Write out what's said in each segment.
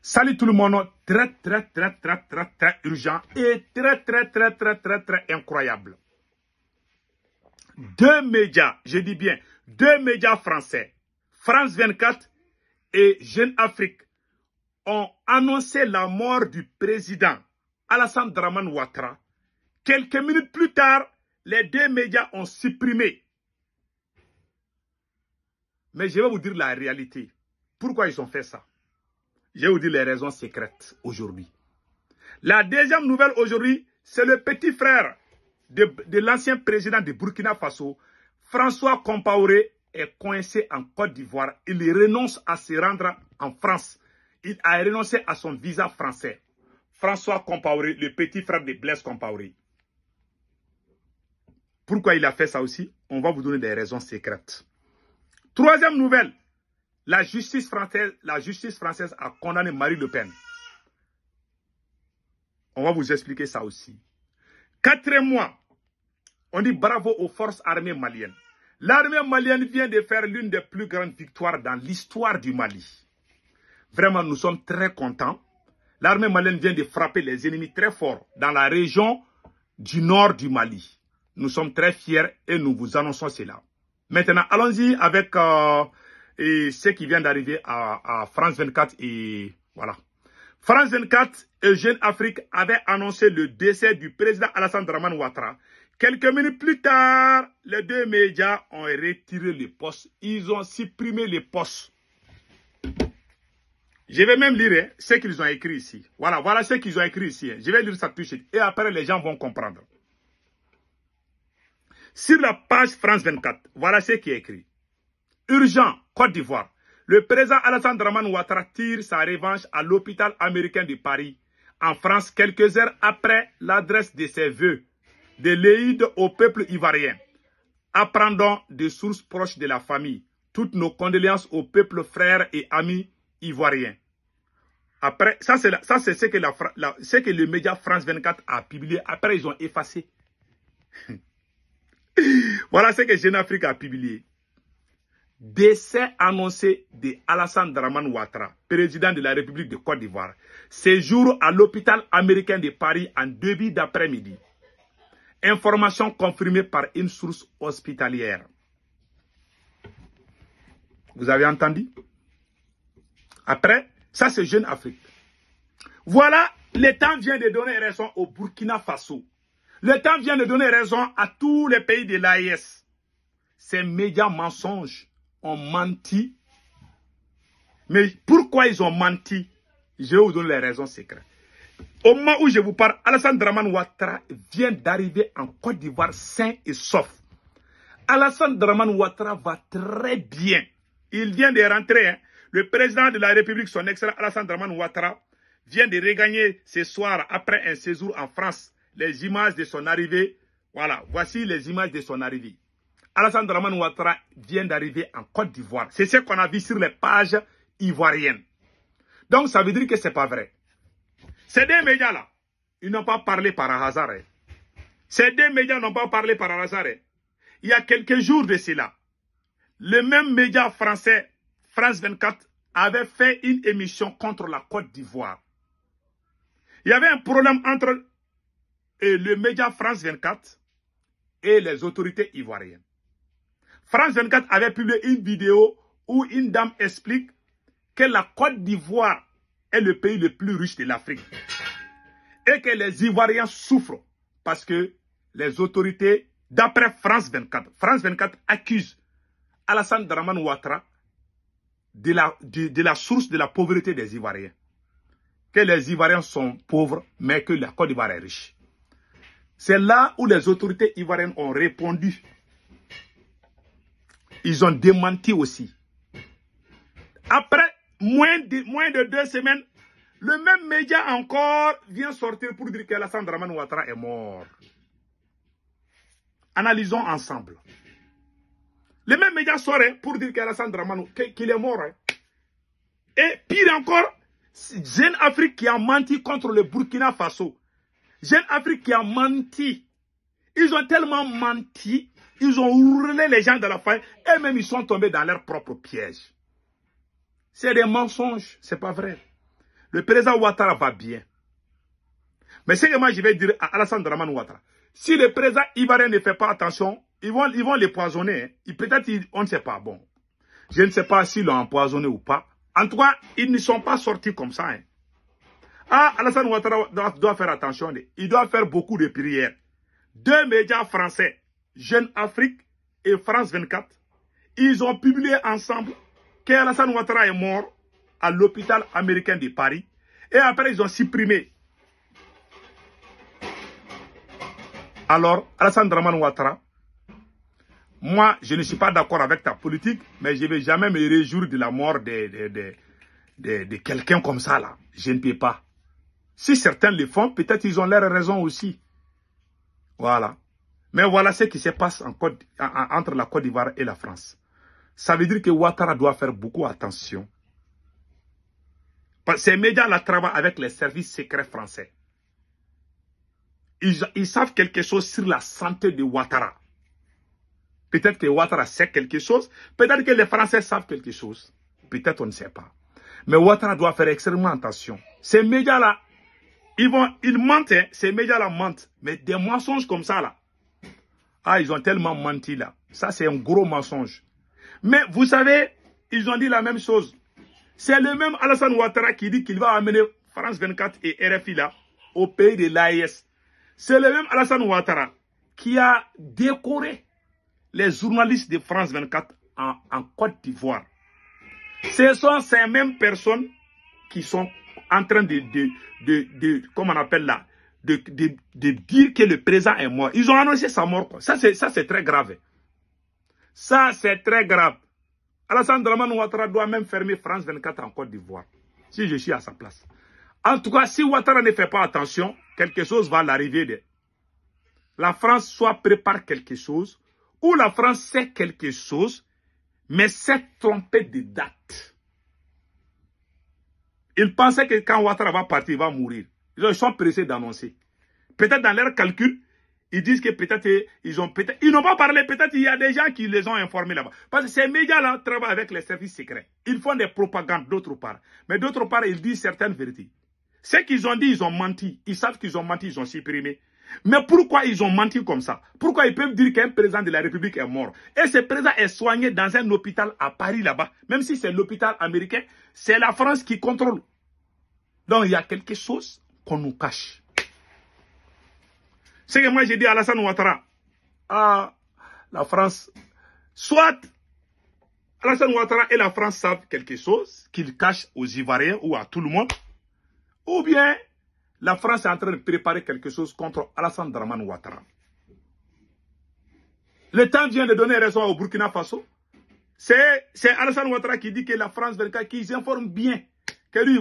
Salut tout le monde, très urgent et très incroyable. Deux médias, je dis bien, deux médias français, France 24 et Jeune Afrique, ont annoncé la mort du président Alassane Dramane Ouattara. Quelques minutes plus tard, les deux médias ont supprimé. Mais je vais vous dire la réalité. Pourquoi ils ont fait ça? Je vais vous dire les raisons secrètes aujourd'hui. La deuxième nouvelle aujourd'hui, c'est le petit frère de l'ancien président de Burkina Faso, François Compaoré, est coincé en Côte d'Ivoire. Il renonce à se rendre en France. Il a renoncé à son visa français. François Compaoré, le petit frère de Blaise Compaoré. Pourquoi il a fait ça aussi? On va vous donner des raisons secrètes. Troisième nouvelle. La justice française a condamné Marine Le Pen. On va vous expliquer ça aussi. Quatrième mois, on dit bravo aux forces armées maliennes. L'armée malienne vient de faire l'une des plus grandes victoires dans l'histoire du Mali. Vraiment, nous sommes très contents. L'armée malienne vient de frapper les ennemis très forts dans la région du nord du Mali. Nous sommes très fiers et nous vous annonçons cela. Maintenant, allons-y avec ce qui vient d'arriver à France 24 et voilà. France 24 et Jeune Afrique avaient annoncé le décès du président Alassane Dramane Ouattara. Quelques minutes plus tard, les deux médias ont retiré les postes. Ils ont supprimé les postes. Je vais même lire ce qu'ils ont écrit ici. Voilà ce qu'ils ont écrit ici. Je vais lire ça tout de suite. Et après, les gens vont comprendre. Sur la page France 24, voilà ce qui est écrit. Urgent, Côte d'Ivoire. Le président Alassane Dramane Ouattara tire sa revanche à l'hôpital américain de Paris, en France, quelques heures après l'adresse de ses vœux de l'Eid au peuple ivoirien. Apprendons des sources proches de la famille. Toutes nos condoléances au peuple frère et amis ivoiriens. Après, ça c'est ce que le média France 24 a publié. Après, ils ont effacé. Voilà ce que Jeune Afrique a publié. Décès annoncé de Alassane Dramane Ouattara, président de la République de Côte d'Ivoire. Séjour à l'hôpital américain de Paris en début d'après-midi. Information confirmée par une source hospitalière. Vous avez entendu? Après, ça c'est Jeune Afrique. Voilà, le temps vient de donner raison au Burkina Faso. Le temps vient de donner raison à tous les pays de l'AES. Ces médias mensonges ont menti. Mais pourquoi ils ont menti? Je vais vous donner les raisons secrètes. Au moment où je vous parle, Alassane Dramane Ouattara vient d'arriver en Côte d'Ivoire sain et sauf. Alassane Dramane Ouattara va très bien. Il vient de rentrer. Le président de la République, son excellent Alassane Dramane Ouattara, vient de regagner ce soir après un séjour en France. Les images de son arrivée. Voilà, voici les images de son arrivée. Alassane Dramane Ouattara vient d'arriver en Côte d'Ivoire. C'est ce qu'on a vu sur les pages ivoiriennes. Donc, ça veut dire que ce n'est pas vrai. Ces deux médias-là, ils n'ont pas parlé par hasard. Ces deux médias n'ont pas parlé par hasard. Il y a quelques jours de cela, le même média français, France 24, avait fait une émission contre la Côte d'Ivoire. Il y avait un problème entre le média France 24 et les autorités ivoiriennes. France 24 avait publié une vidéo où une dame explique que la Côte d'Ivoire est le pays le plus riche de l'Afrique. Et que les Ivoiriens souffrent parce que les autorités, d'après France 24 accuse Alassane Dramane Ouattara de la source de la pauvreté des Ivoiriens. Que les Ivoiriens sont pauvres, mais que la Côte d'Ivoire est riche. C'est là où les autorités ivoiriennes ont répondu. Ils ont démenti aussi. Après moins de 2 semaines, le même média encore vient sortir pour dire qu'Alassane Dramane Ouattara est mort. Analysons ensemble. Le même média sort pour dire qu'Alassane Dramane qu'il est mort. Et pire encore, Jeune Afrique qui a menti contre le Burkina Faso. Jeune Afrique qui a menti. Ils ont tellement menti, ils ont roulé les gens dans la faille, et même ils sont tombés dans leur propre piège. C'est des mensonges, c'est pas vrai. Le président Ouattara va bien. Mais ce que moi je vais dire à Alassane Dramane Ouattara, si le président ivoirien ne fait pas attention, ils vont les poisonner. Hein. Peut-être, on ne sait pas. Bon, je ne sais pas s'ils l'ont empoisonné ou pas. En tout cas, ils ne sont pas sortis comme ça. Hein. Ah, Alassane Ouattara doit faire attention. Il doit faire beaucoup de prières. 2 médias français, Jeune Afrique et France 24, ils ont publié ensemble qu'Alassane Ouattara est mort à l'hôpital américain de Paris. Et après, ils ont supprimé. Alors, Alassane Dramane Ouattara, moi, je ne suis pas d'accord avec ta politique, mais je ne vais jamais me réjouir de la mort de quelqu'un comme ça, là. Je ne peux pas. Si certains le font, peut-être ils ont leur raison aussi. Voilà. Mais voilà ce qui se passe entre la Côte d'Ivoire et la France. Ça veut dire que Ouattara doit faire beaucoup attention. Ces médias-là travaillent avec les services secrets français. Ils savent quelque chose sur la santé de Ouattara. Peut-être que Ouattara sait quelque chose. Peut-être que les Français savent quelque chose. Peut-être on ne sait pas. Mais Ouattara doit faire extrêmement attention. Ces médias-là, ils mentent. Hein. Ces médias-là mentent. Mais des mensonges comme ça, là. Ah, ils ont tellement menti, là. Ça, c'est un gros mensonge. Mais vous savez, ils ont dit la même chose. C'est le même Alassane Ouattara qui dit qu'il va amener France 24 et RFI, là, au pays de l'AES. C'est le même Alassane Ouattara qui a décoré les journalistes de France 24 en Côte d'Ivoire. Ce sont ces mêmes personnes qui sont en train comment on appelle là, de dire que le président est mort. Ils ont annoncé sa mort. Ça, c'est très grave. Ça, c'est très grave. Alassane Dramane Ouattara doit même fermer France 24 en Côte d'Ivoire. Si je suis à sa place. En tout cas, si Ouattara ne fait pas attention, quelque chose va l'arriver. La France soit prépare quelque chose, ou la France sait quelque chose, mais s'est trompée de date. Ils pensaient que quand Ouattara va partir, il va mourir. Ils sont pressés d'annoncer. Peut-être dans leurs calculs, ils disent que peut-être ils n'ont pas parlé, peut-être il y a des gens qui les ont informés là-bas. Parce que ces médias-là travaillent avec les services secrets. Ils font des propagandes d'autre part. Mais d'autre part, ils disent certaines vérités. Ce qu'ils ont dit, ils ont menti. Ils savent qu'ils ont menti, ils ont supprimé. Mais pourquoi ils ont menti comme ça? Pourquoi ils peuvent dire qu'un président de la République est mort? Et ce président est soigné dans un hôpital à Paris là-bas. Même si c'est l'hôpital américain, c'est la France qui contrôle. Donc il y a quelque chose qu'on nous cache. C'est que moi j'ai dit à Alassane Ouattara, à la France, soit Alassane Ouattara et la France savent quelque chose qu'ils cachent aux Ivoiriens ou à tout le monde, ou bien la France est en train de préparer quelque chose contre Alassane Dramane Ouattara. Le temps vient de donner raison au Burkina Faso. C'est Alassane Ouattara qui dit que la France 24, qu'ils informent bien, que lui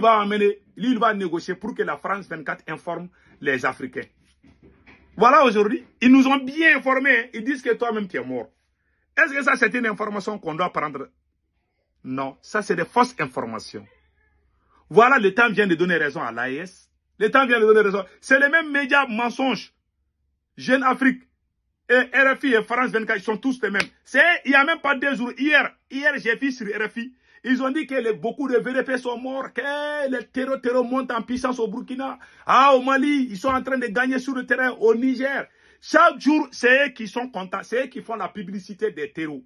il va négocier pour que la France 24 informe les Africains. Voilà aujourd'hui, ils nous ont bien informés, ils disent que toi-même tu es mort. Est-ce que ça c'est une information qu'on doit prendre? Non, ça c'est des fausses informations. Voilà, le temps vient de donner raison à l'AES. Le temps vient de donner raison. C'est les mêmes médias mensonges. Jeune Afrique et RFI et France 24, ils sont tous les mêmes. Il n'y a même pas 2 jours. Hier j'ai vu sur RFI, ils ont dit que beaucoup de VDP sont morts, que le terreau monte en puissance au Burkina. Ah, au Mali, ils sont en train de gagner sur le terrain, au Niger. Chaque jour, c'est eux qui sont contents, c'est eux qui font la publicité des terreaux.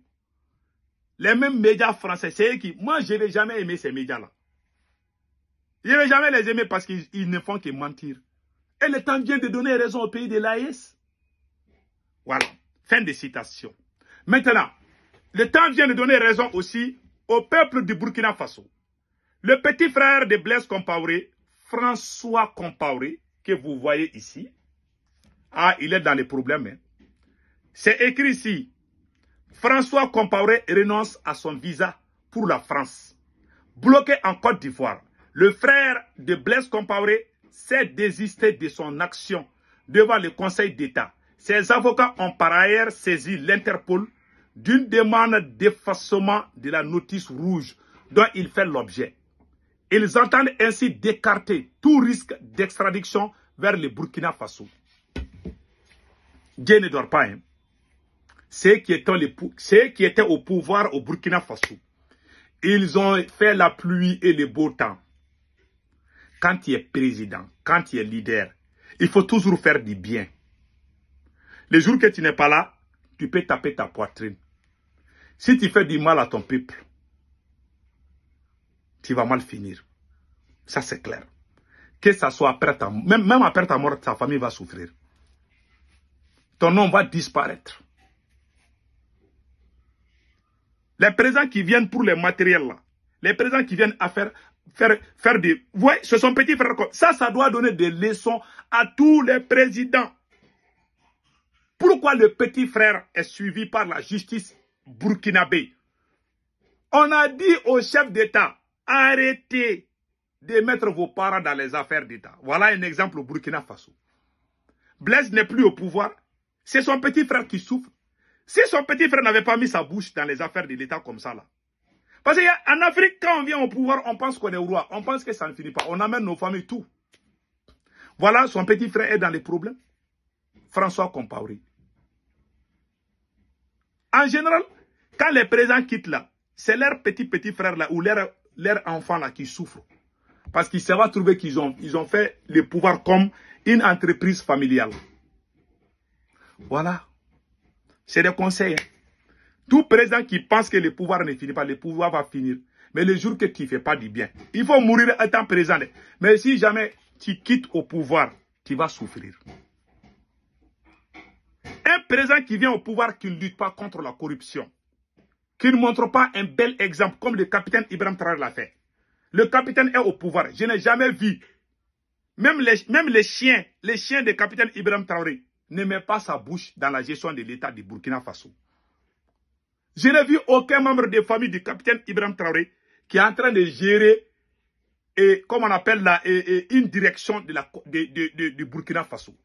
Les mêmes médias français, c'est eux qui... Moi, je n'ai jamais aimé ces médias-là. Je ne vais jamais les aimer parce qu'ils ne font que mentir. Et le temps vient de donner raison au pays de l'AES. Voilà. Fin de citation. Maintenant, le temps vient de donner raison aussi au peuple du Burkina Faso. Le petit frère de Blaise Compaoré, François Compaoré, que vous voyez ici. Ah, il est dans les problèmes. Hein. C'est écrit ici. François Compaoré renonce à son visa pour la France. Bloqué en Côte d'Ivoire. Le frère de Blaise Compaoré s'est désisté de son action devant le Conseil d'État. Ses avocats ont par ailleurs saisi l'Interpol d'une demande d'effacement de la notice rouge dont il fait l'objet. Ils entendent ainsi d'écarter tout risque d'extradition vers le Burkina Faso. Dieu ne dort pas. Hein. Ceux qui étaient au pouvoir au Burkina Faso, ils ont fait la pluie et le beau temps. quand tu es président, quand tu es leader, il faut toujours faire du bien. Les jours que tu n'es pas là, tu peux taper ta poitrine. Si tu fais du mal à ton peuple, tu vas mal finir. Ça, c'est clair. Que ça soit après ta mort, même après ta mort, ta famille va souffrir. Ton nom va disparaître. Les présents qui viennent pour les matériels là, les présents qui viennent à faire des... Vous voyez, ce sont petits frères. Ça doit donner des leçons à tous les présidents. Pourquoi le petit frère est suivi par la justice burkinabé? On a dit au chef d'État, arrêtez de mettre vos parents dans les affaires d'État. Voilà un exemple au Burkina Faso. Blaise n'est plus au pouvoir. C'est son petit frère qui souffre. Si son petit frère n'avait pas mis sa bouche dans les affaires de l'État comme ça là. Parce qu'en Afrique, quand on vient au pouvoir, on pense qu'on est roi. On pense que ça ne finit pas. On amène nos familles, tout. Voilà, son petit frère est dans les problèmes. François Compaoré. En général, quand les présidents quittent là, c'est leur petit frère là ou leur enfant là qui souffre. Parce qu'ils se vont trouver qu'ils ont fait le pouvoir comme une entreprise familiale. Voilà. C'est des conseils. Tout président qui pense que le pouvoir ne finit pas, le pouvoir va finir. Mais le jour que tu ne fais pas du bien, il faut mourir étant président. Mais si jamais tu quittes au pouvoir, tu vas souffrir. Un président qui vient au pouvoir qui ne lutte pas contre la corruption, qui ne montre pas un bel exemple comme le capitaine Ibrahim Traoré l'a fait. Le capitaine est au pouvoir. Je n'ai jamais vu. Même les chiens du capitaine Ibrahim Traoré ne mettent pas sa bouche dans la gestion de l'État du Burkina Faso. Je n'ai vu aucun membre de famille du capitaine Ibrahim Traoré qui est en train de gérer, comme on appelle là, une direction du Burkina Faso.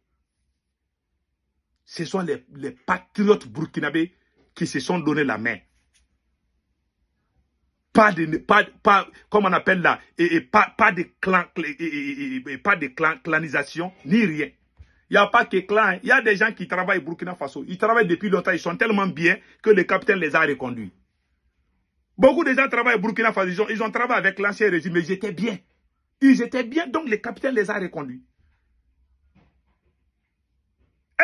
Ce sont les patriotes burkinabés qui se sont donné la main. Pas comme on appelle là, pas de clanisation, ni rien. Il n'y a pas que clan. Il y a des gens qui travaillent au Burkina Faso. Ils travaillent depuis longtemps. Ils sont tellement bien que le capitaine les a reconduits. Beaucoup de gens travaillent au Burkina Faso. Ils ont travaillé avec l'ancien régime, mais ils étaient bien. Ils étaient bien, donc le capitaine les a reconduits.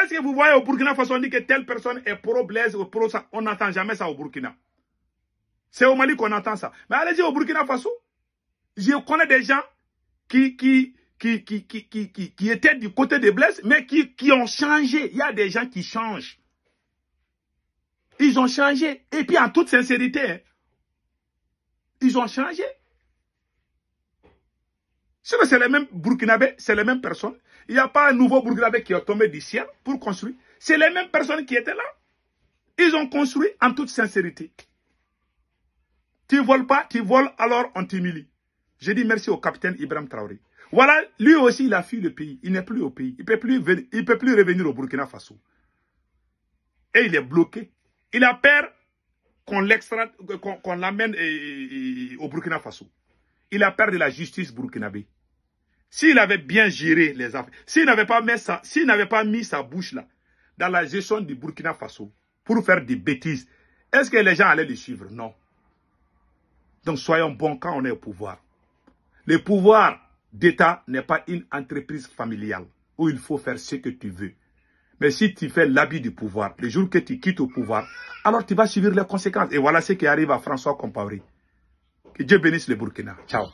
Est-ce que vous voyez au Burkina Faso, on dit que telle personne est pro-Blaise ou pro-ça? On n'entend jamais ça au Burkina. C'est au Mali qu'on entend ça. Mais allez-y au Burkina Faso. Je connais des gens qui étaient du côté de Blaise, mais qui ont changé. Il y a des gens qui changent. Ils ont changé. Et puis en toute sincérité, hein, ils ont changé. C'est les mêmes Burkinabés, c'est les mêmes personnes. Il n'y a pas un nouveau Burkinabé qui est tombé du ciel pour construire. C'est les mêmes personnes qui étaient là. Ils ont construit en toute sincérité. Tu ne voles pas, tu voles, alors on t'humilie. Je dis merci au capitaine Ibrahim Traoré. Voilà, lui aussi, il a fui le pays. Il n'est plus au pays. Il ne peut plus revenir au Burkina Faso. Et il est bloqué. Il a peur qu'on l'amène au Burkina Faso. Il a peur de la justice burkinabé. S'il avait bien géré les affaires, s'il n'avait pas mis sa bouche là, dans la gestion du Burkina Faso, pour faire des bêtises, est-ce que les gens allaient le suivre? Non. Donc soyons bons quand on est au pouvoir. Le pouvoir d'État n'est pas une entreprise familiale où il faut faire ce que tu veux. Mais si tu fais l'habit du pouvoir, le jour que tu quittes au pouvoir, alors tu vas subir les conséquences. Et voilà ce qui arrive à François Compaoré. Que Dieu bénisse le Burkina. Ciao.